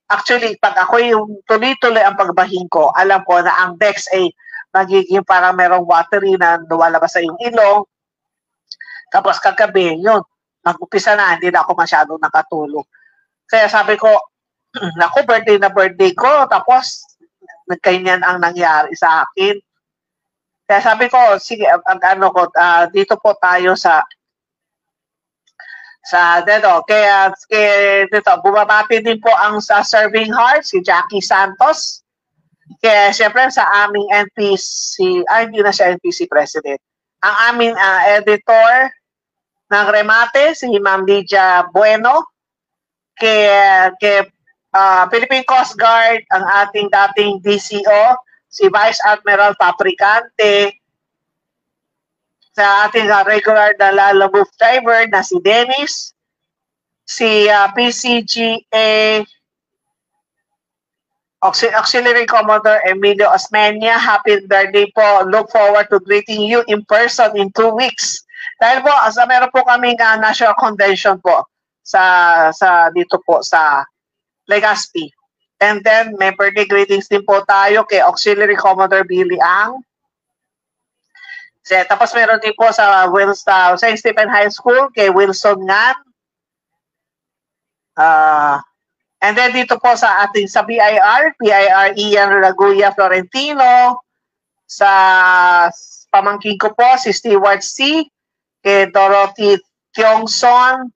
Actually, pag ako yung tuloy-tuloy ang pagbahing ko, alam ko na ang Dex ay magiging parang merong watery na lumalabas sa yung ilong. Tapos kagabi, yun, mag-upisa na, hindi na ako masyadong nakatulog. Kaya sabi ko, naku, birthday ko, tapos nagkanyan ang nangyari sa akin. Kaya sabi ko, sige, dito po tayo sa Sa dito, kaya dito, bumabati din po ang sa Serving Heart, si Jackie Santos. Kaya siyempre sa aming NPC, hindi na siya NPC President. Ang aming editor ng Remate, si Ma'am Lydia Bueno. Kay Philippine Coast Guard, ang ating dating DCO, si Vice Admiral Papricante. Sa ating regular na lalamove driver na si Dennis. Si PCGA Auxiliary Commodore Emilio Osmeña, happy birthday po. Look forward to greeting you in person in 2 weeks. Dahil po, meron po kaming national convention po sa dito po sa Legazpi. And then, may birthday greetings din po tayo kay Auxiliary Commodore Billy Ang. Tapos meron din po sa St. Stephen High School kay Wilson Ngan. And then dito po sa ating sa BIR Ian Raguya Florentino. Sa pamangkin ko po si Stewart C. Kay Dorothy Tiongson.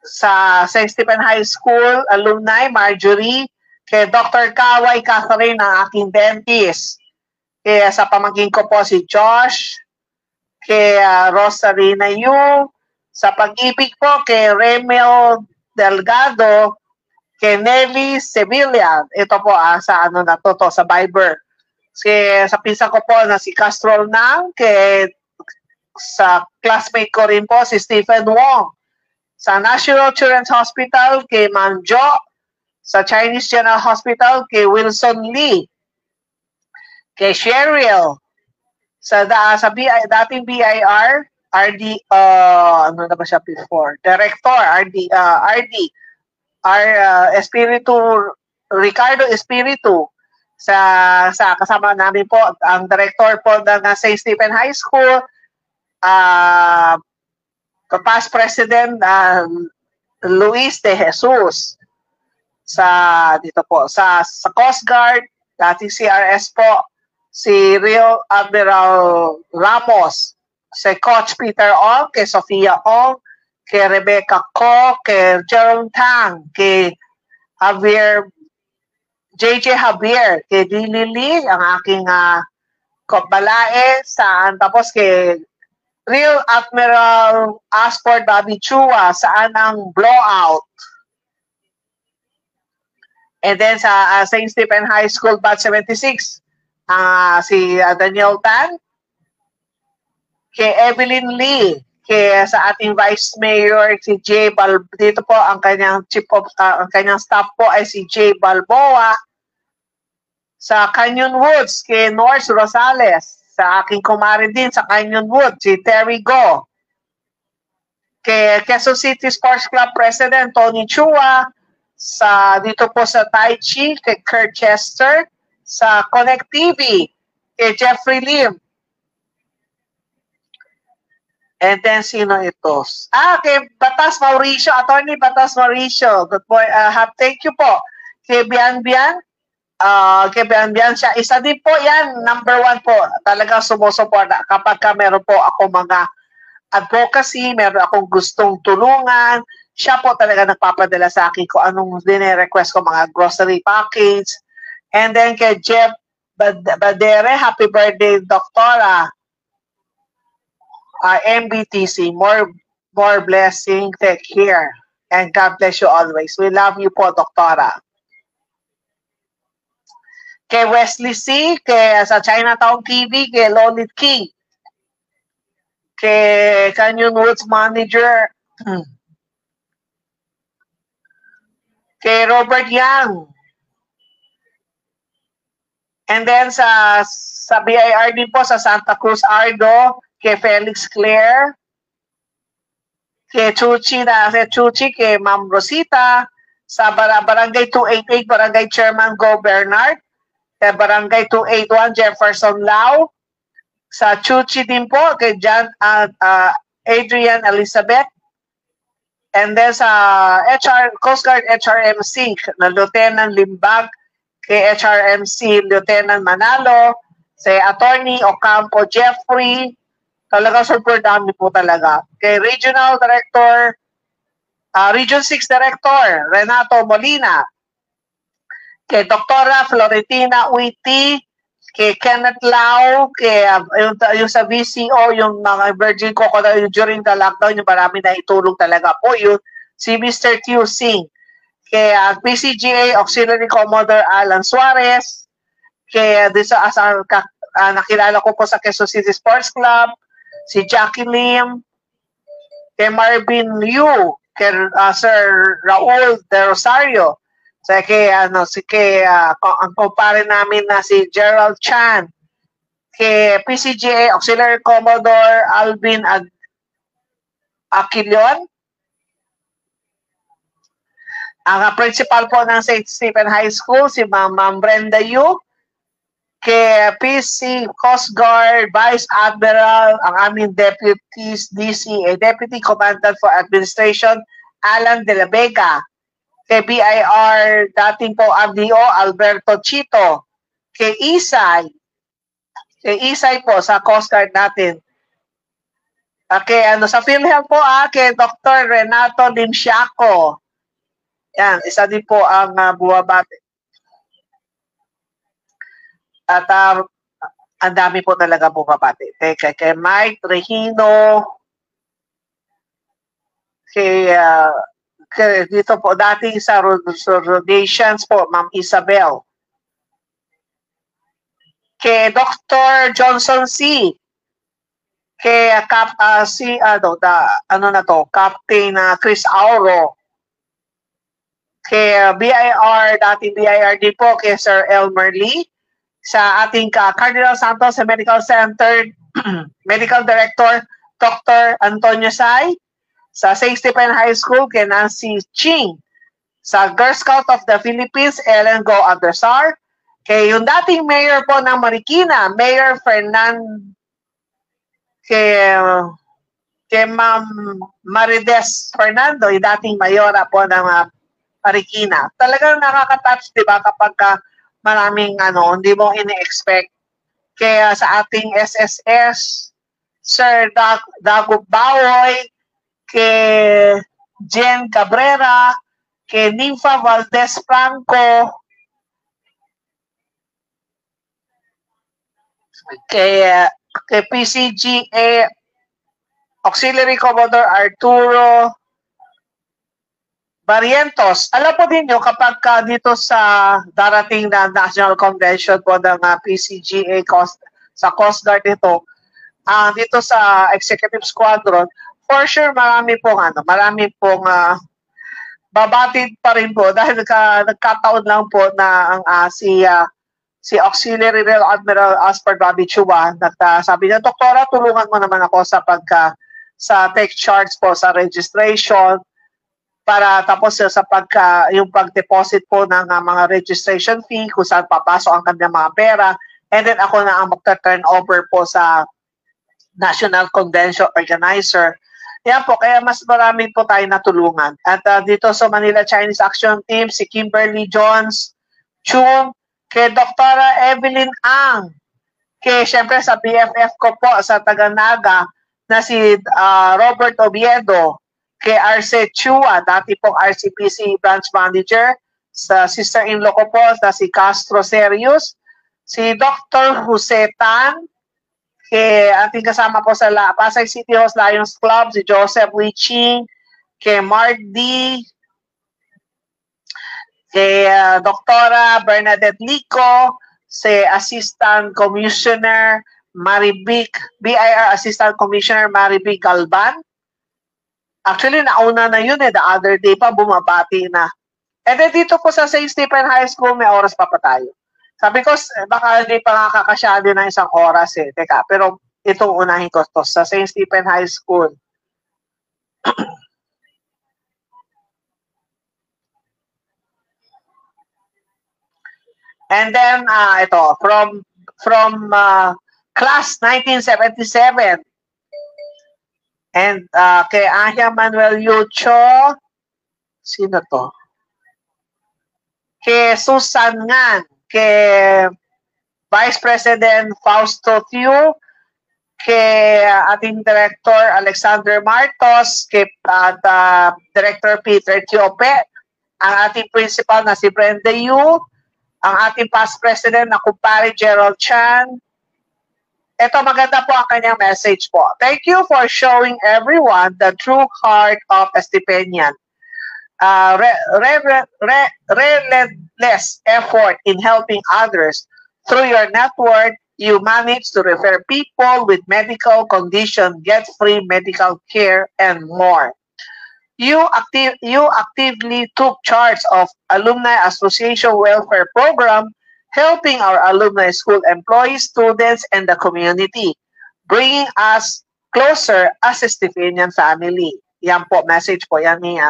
Sa St. Stephen High School alumni Marjorie. Kay Dr. Kaway Catherine, ang aking dentist. Kaya sa pamangkin ko po si Josh, kay Rosarina Yu, sa pag-ibig po kay Remel Delgado, kay Nelly Sevilla. Ito po sa ano na to sa Viber. Kaya sa pinsan ko po na si Castrol Nang, kay sa classmate ko rin po si Stephen Wong. Sa National Children's Hospital kay Manjo, sa Chinese General Hospital kay Wilson Lee. Kay Cheryl, sa dating BIR, ano na ba siya before? Director, Espiritu, Ricardo Espiritu, sa kasama namin po, ang director po ng St. Stephen High School, past President Luis de Jesus, dito po, sa Coast Guard, dating CRS po, si Real Admiral Ramos, si Coach Peter Ong, kay Sofia Ong, kay Rebecca Ko, kay Jerome Tang, kay JJ Javier, kay Dili Lee, ang aking balae, tapos kay Real Admiral Asport Bobby Chua, saan ang blowout. And then sa St. Stephen High School, Batch 76, si Daniel Tan, kay Evelyn Lee, kay sa ating Vice Mayor si Jay dito po ang kanyang ang kanyang staff po ay si Jay Balboa. Sa Canyon Woods kay Norse Rosales, sa aking kumare din sa Canyon Woods si Terry Go. Kay Quezon City Sports Club President Tony Chua, dito po sa Tai Chi kay Kurt Chester. Sa Connect TV, kay Jeffrey Lim. And then, sino ito? Kay Batas Mauricio, Attorney Batas Mauricio. Good boy. Thank you po. Kay Bian Bian, siya. Isa din po yan, number 1 po. Talagang sumusuporta. Kapag meron po ako mga advocacy, meron akong gustong tulungan, siya po talaga nagpapadala sa akin kung anong dine-request ko, mga grocery package. And then kay Jeff Badere, happy birthday, Doktora. MBTC, more blessing, take care. And God bless you always. We love you po, Doktora. Kay Wesley C, sa Chinatown TV, kay Lolit King. Kay Canyon Woods Manager. Kay Robert Yang. And then sa BIR din po sa Santa Cruz Ardo, kay Felix Claire, kay Chuchi, kay Ma'am Rosita, sa Barangay 288, Barangay Chairman Go Bernard, kay Barangay 281, Jefferson Lau, sa Chuchi din po, kay John Adrian Elizabeth, and then sa Coast Guard HRMC, na Lieutenant Limbag, kay HRMC Lieutenant Manalo, si Attorney Ocampo Jeffrey, talaga super dami po talaga. Kay Regional Director Region 6 Director, Renato Molina. Kay Dr. Florentina Uiti, kay Kenneth Lau, kay yung sa VCO, yung mga Virgin Coconut during the lockdown, yung marami na itulong talaga po yun. Si Mr. Q Singh, kay PCGA Auxiliary Commodore Alan Suarez, kay nakilala ko po sa Quezon City Sports Club, si Jackie Lim, kay Marvin Liu, kay Sir Raul De Rosario, sa ang kumpare namin na si Gerald Chan, kay PCGA Auxiliary Commodore Alvin Aquilion, ang principal po ng St. Stephen High School, si Ma'am Brenda Yu, kay PC Coast Guard Vice Admiral, ang aming Deputy DC, Deputy Commandant for Administration, Alan De La Vega, kay BIR, dating po RDO, Alberto Chito, kay Isay po sa Coast Guard natin. Okay, sa PhilHealth po, kay Dr. Renato Limsiaco. Yan, isa din po ang buwabati. At ang dami po talaga bumabati. Kay Mike Regino, kay dito po, dating sa Rodations po, Ma'am Isabel. Kay Dr. Johnson C. Kay Captain Chris Auro. Kay BIR, dating BIR din po, kay Sir Elmer Lee. Sa ating Cardinal Santos Medical Center, Medical Director, Dr. Antonio Sai. Sa St. Stephen High School, kay Nancy Ching. Sa Girl Scout of the Philippines, Ellen Go Adversar. Kay yung dating mayor po ng Marikina, Mayor kay Ma'am Marides Fernando, yung dating mayora po ng Marikina. Talagang nakaka-touch, di ba, kapag maraming hindi mo ini-expect. Kaya sa ating SSS, Sir Dago Bawoy, kay Jen Cabrera, kay Nympha Valdez Franco, kay PCGA Auxiliary Commodore Arturo Barrientos. Alam po din nyo, kapag dito sa darating na National Convention po ng PCGA sa Coast Guard ito, dito sa Executive Squadron, for sure marami pong babatid pa rin po dahil nagkataon lang po na ang si Auxiliary Rear Admiral Aspar Bobby Chua sabi niya, Doktora, tulungan mo naman ako sa take charge po sa registration para tapos sa yung pag-deposit po ng mga registration fee kung saan papasok ang kanilang mga pera, and then ako na ang magta-turn over po sa National Convention Organizer. Yan po, kaya mas marami po tayo natulungan. At dito sa Manila Chinese Action Team, si Kimberly Jones, Chung, kay Dr. Evelyn Ang, kay syempre sa BFF ko po sa Taganaga na si Robert Oviedo, kay Arce Chua, dati pong RCPC branch manager, sa sister-in-law ko po na si Castro Serius, si Dr. Jose Tan, kay ating kasama po sa Pasay City Host Lions Club, si Joseph Wiching, kay Mark D, kay Doktora Bernadette Lico, si Assistant Commissioner Maribic, BIR Assistant Commissioner Maribic Galban. Actually, nauna na yun the other day pa, bumabati na. And then dito po sa St. Stephen High School, may oras pa tayo. Sabi ko, baka hindi pa nakakasyado ng isang oras Teka, pero itong unahin ko to sa St. Stephen High School. And then, ito, from class 1977. And kay Aya Manuel Yucho, sino to? Kay Susan Ngan, kay Vice President Fausto Thiu, kay ating Director Alexander Martos, kay Director Peter Tiope, ang ating principal na si Brenda Yu, ang ating past president na kumpare Gerald Chan. Ito, maganda po ang kanyang message po. Thank you for showing everyone the true heart of Estipenian. Relentless effort in helping others. Through your network, you manage to refer people with medical condition, get free medical care, and more. You actively took charge of Alumni Association Welfare Program, helping our alumni school employees, students, and the community, bringing us closer as a Estipenian family. Yan po, message po yan ni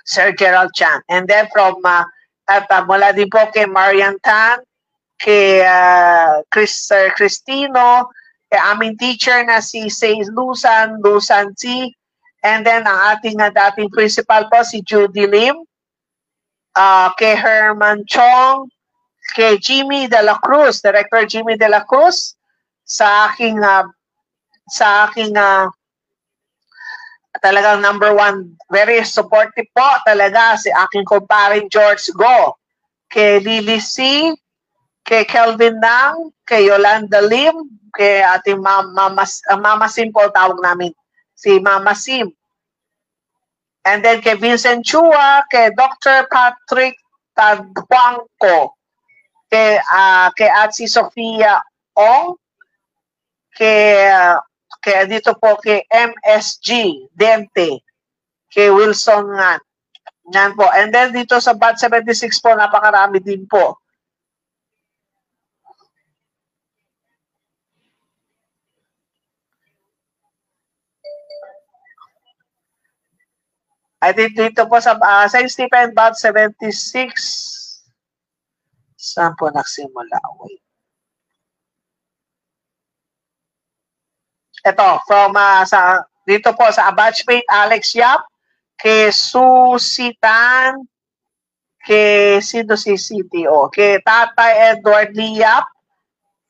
Sir Gerald Chan. And then from, mula din po kay Marian Tan, kay Sir Cristino, kay aming teacher na si Say Lusan C, and then ang ating dating principal po, si Judy Lim, kay Herman Chong, kay Jimmy De La Cruz, Director Jimmy De La Cruz, sa aking talagang number one, very supportive po talaga si aking kumparing George Go, kay Lily C, kay Kelvin Nang, kay Yolanda Lim, kay ating Mama Sim po tawag namin, si Mama Sim. And then kay Vincent Chua, kay Dr. Patrick Tadhuangco, kay Atsi Sofia Ong, kay dito po kay MSG Dente, kay Wilson Ngan. Yan po. And then dito sa Bat 76 po, napakarami din po. I think dito po sa St. Stephen Bat 76, saan po nagsimula? Wait. Ito, from dito po sa batchmate Alex Yap, kay Susitan, kay sino si CTO, kay Tatay Edward Liap,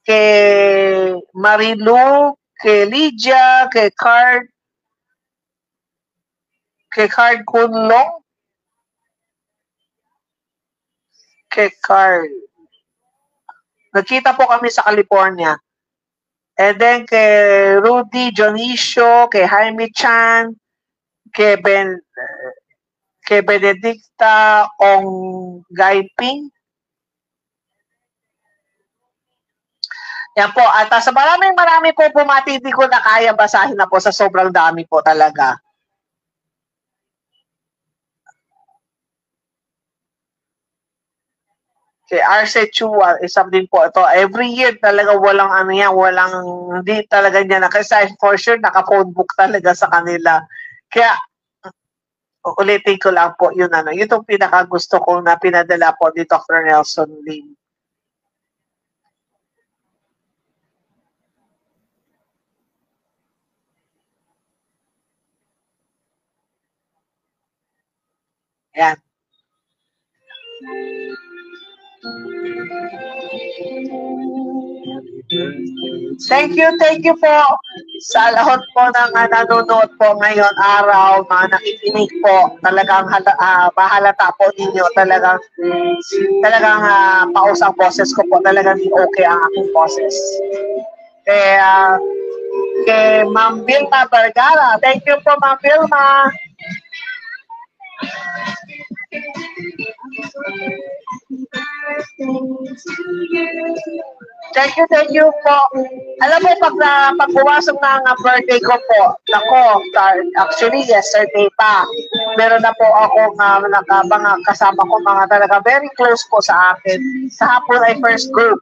kay Marilu, kay Lydia, kay Card Kunlong, kay Card. Nagkita po kami sa California. And then kay Rudy Dionisio, kay Jaime Chan, kay Benedicta Ong Gaiping. Yan po. At sa marami po bumati, di ko na kaya basahin na po sa sobrang dami po talaga. Kay Arce Chua, isa din po ito. Every year talaga walang hindi talaga niya kasi for sure naka-phone book talaga sa kanila. Kaya ulitin ko lang po yun yun yung pinaka-gusto ko na pinadala po ni Dr. Nelson Lim. Yan. Thank you po sa lahat po ng nanonood po ngayon araw, mga nakikinig po. Talagang mahalata po ninyo. Talagang paus ang boses ko po. Talagang okay ang aking boses. Kay Ma'am Vilma Vergara. Thank you po, Ma'am Vilma. Thank you po. Alam mo, pag pumasok na ang birthday ko po, actually yesterday pa, meron na po ako kasama ko mga talaga very close po sa akin. Sa hapon ay first group,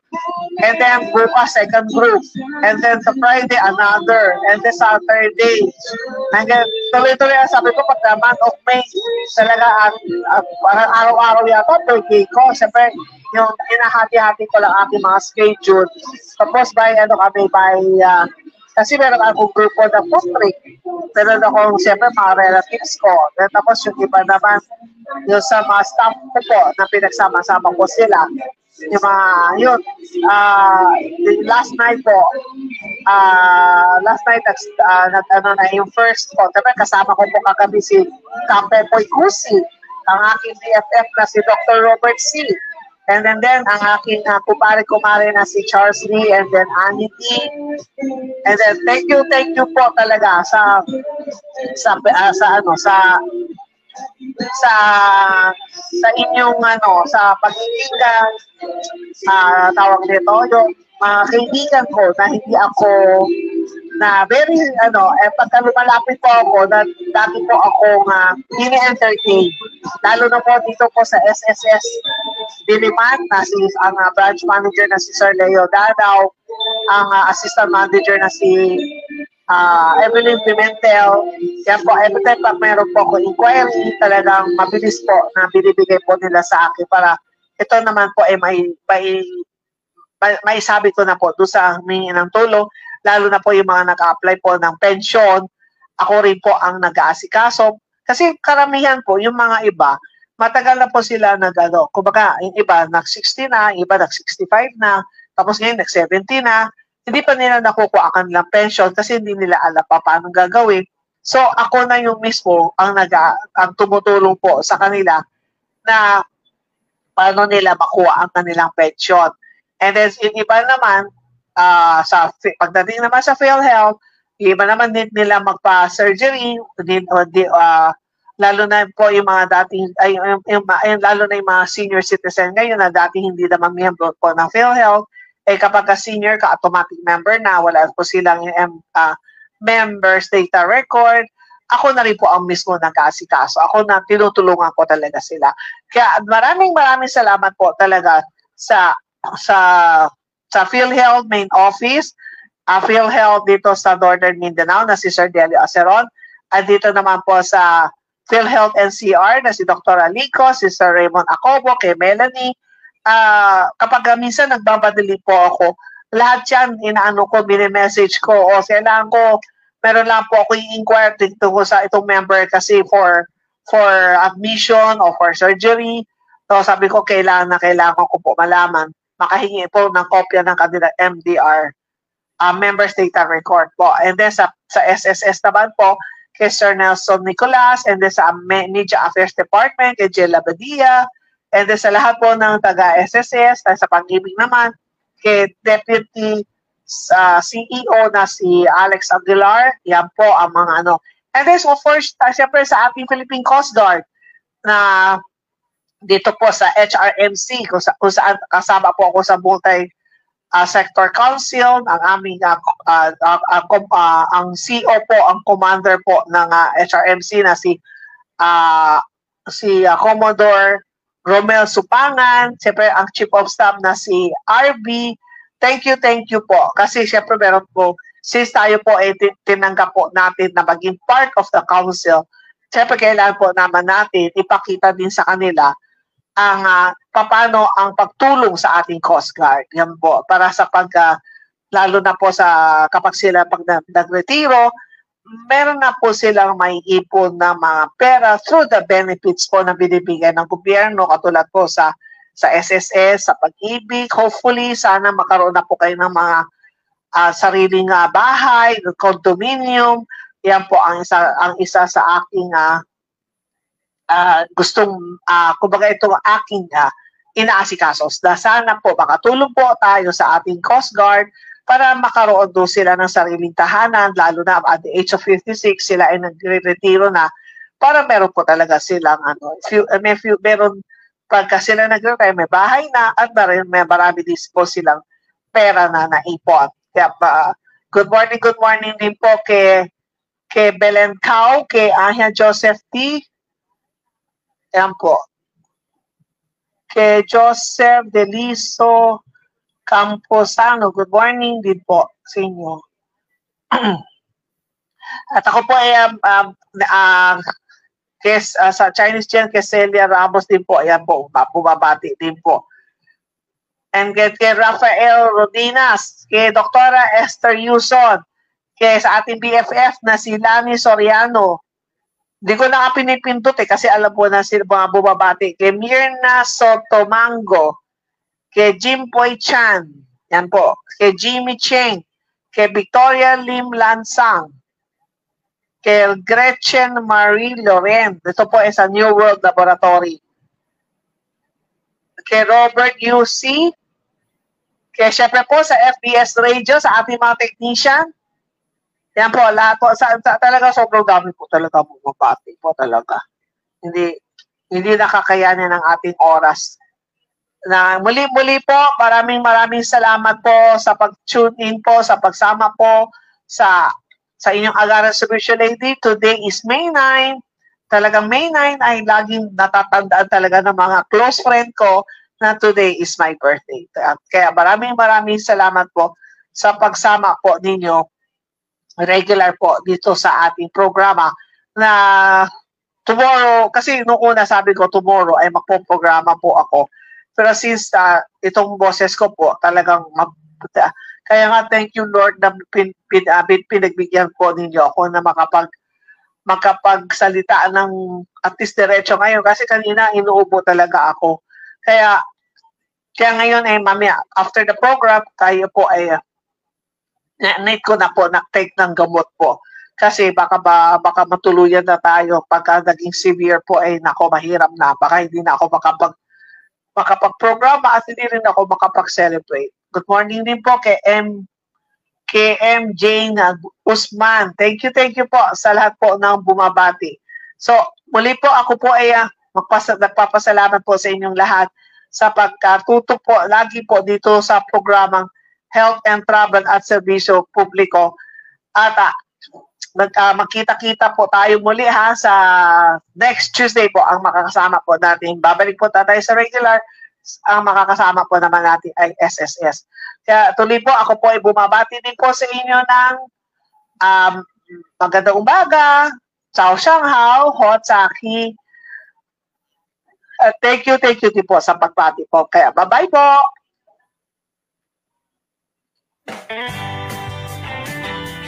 and then bukas second group, and then sa Friday another, and then Saturday. Hanggang tuloy-tuloy ang sabi ko, pag the month of May, talaga parang araw-araw yata birthday ko. Siyempre, yung hinahati-hati ko lang aking mga schedule. Tapos kasi meron akong grupo na food trip. Meron akong siyempre mga relatives ko. Tapos yung iba naman, yung sa mga staff ko po na pinagsama-sama ko sila. yung mga, yun, last night po, ano na, yung first po, diba, kasama ko po kagabi si Campepoy Cusi, ang aking BFF na si Dr. Robert C. And then ang aking kumare na si Charles Lee, and then Annie T. And then thank you po talaga sa inyong sa pagiging tawag nito, yung mga kaibigan ko na hindi ako na very pagka lumalapit po ako na dati po ako ini-entertain, lalo na po dito po sa SSS Diliman na ang branch manager na si Sir Leo Dadaw, ang assistant manager na si Evelyn Pimentel. Yan po, every time pag meron po ako inquiry, talagang mabilis po na binibigay po nila sa akin para ito naman po ay may sabi ko na po doon sa humingi ng tulong, lalo na po yung mga nag-apply po ng pension. Ako rin po ang nag-aasikaso. Kasi karamihan po, yung mga iba, matagal na po sila kumbaga, yung iba nag-60 na, yung iba nag-65 na, tapos ngayon nag-70 na, hindi pa nila nakukuha ang kanilang pension kasi hindi nila alam pa paano gagawin. So ako na yung mismo ang tumutulong po sa kanila na paano nila makuha ang kanilang pension. And then yung iba naman, pagdating naman sa PhilHealth, yung iba naman din nila magpa-surgery, lalo na po yung mga dating, lalo na yung mga senior citizen ngayon na dati hindi naman miyembro po ng PhilHealth, kapag senior ka, automatic member na, wala po silang members data record, ako na rin po ang mismo nag-aasikaso. Ako na tinutulungan ko talaga sila. Kaya maraming salamat po talaga sa PhilHealth main office, PhilHealth dito sa Northern Mindanao na si Sir Delio Aceron, at dito naman po sa PhilHealth NCR na si Dr. Alico, si Sir Raymond Acobo, kay Melanie. Kapag minsan nagbabadali po ako, lahat yan, mini-message ko, o kailangan ko, meron lang po ako i-inquire dito sa itong member kasi for admission o for surgery. So sabi ko, kailangan ko po malaman, makahingi po ng kopya ng kanila MDR, Members Data Record po. And then sa SSS naman po, kay Sir Nelson Nicolas, and then sa Media Affairs Department, kay Jella Badia, and then sa lahat po ng taga-SSS, sa Pag-ibig naman, kay Deputy CEO na si Alex Aguilar, yan po ang mga And then, so first, siyempre sa ating Philippine Coast Guard, na dito po sa HRMC, kung saan kasama po ako sa multi-sector council, ang aming, ang CEO po, ang commander po ng HRMC na si Commodore Romel Supangan, siyempre ang Chief of Staff na si RB. Thank you po. Kasi siyempre meron po, since tayo po ay tinanggap po natin na maging part of the council, siyempre kailangan po naman natin ipakita din sa kanila ang paano ang pagtulong sa ating Coast Guard. Yan po, para sa lalo na po kapag sila nagretiro, meron na po silang may ipon na mga pera through the benefits po na binibigay ng gobyerno, katulad po sa SSS, sa Pag-ibig. Hopefully, sana makaroon na po kayo ng mga sariling bahay, condominium. Yan po ang isa sa aking gustong, kumbaga itong aking inaasikaso. Sana po makatulong po tayo sa ating Coast Guard para makaroon doon sila ng sariling tahanan, lalo na at the age of 56, sila ay nagre-retiro na para meron po talaga silang meron pagka sila nag-retire, may bahay na at may marami din po silang pera na naipon. Kaya good morning din po kay Belen Cao, kay Anya Joseph T. Ayan po. Kay Joseph Deliso Camposano, good morning din po sa inyo. At ako po ay sa Chinese Gen, kay Celia Ramos din po, ayan po, bumabati din po. And kay Rafael Rodinas, kay Dr. Esther Yuson, kay sa ating BFF na si Lani Soriano. Hindi ko na pinipindot kasi alam po na sila mga bumabati. Kay Mirna Sotomango, kay Jimpoy Chan, yan po, kay Jimmy Cheng, kay Victoria Lim Lansang, kay Gretchen Marie Loren, ito po ay sa New World Laboratory, kay Robert UC, kaya syempre po sa FBS Radio, sa ating mga technician, yan po, lahat po, talaga sobrang dami po talaga bumabati po talaga. Hindi nakakayanin ng ating oras. Na muli-muli po, maraming salamat po sa pag-tune in po, sa pagsama po sa inyong Agaran Spiritual Lady. Today is May 9. Talagang May 9 ay laging natatandaan talaga ng mga close friend ko na today is my birthday. Kaya maraming salamat po sa pagsama po ninyo regular po dito sa ating programa na tomorrow, kasi nung una sabi ko tomorrow ay magpo-programa po ako. Pero since itong boses ko po talagang kaya nga thank you Lord na pinagbigyan po ninyo ako na makapagsalita ng at least diretso ngayon kasi kanina inuubo talaga ako. Kaya ngayon ay mamaya after the program tayo po ay need ko na po na-take ng gamot po. Kasi baka matuluyan na tayo pagka naging severe po ay nako mahirap na. Baka hindi na ako makapag-programa at hindi rin ako makapag-celebrate. Good morning din po kay KM Jane Usman. Thank you po sa lahat po ng bumabati. So, muli po ako po ay nagpapasalamat po sa inyong lahat sa pagkatuto po lagi po dito sa programang Health and Travel at Serbisyo Publiko. At magkita-kita po tayo muli ha sa next Tuesday po ang makakasama po natin. Babalik po tayo sa regular. Ang makakasama po naman natin ay SSS. Kaya tuloy po ako po ay bumabati din po sa inyo ng magandang umaga, Ciao Shanghao, Hot Saki. Thank you din po sa pagbati po. Kaya bye-bye po.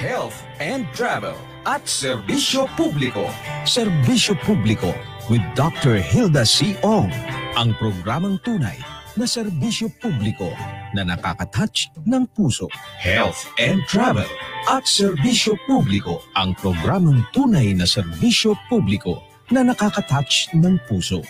Health and Travel at Serbisyo Publiko. Serbisyo Publiko with Dr. Hilda C. Ong. Ang programang tunay na serbisyo publiko na nakaka-touch ng puso. Health and Travel at Serbisyo Publiko. Ang programang tunay na serbisyo publiko na nakaka-touch ng puso.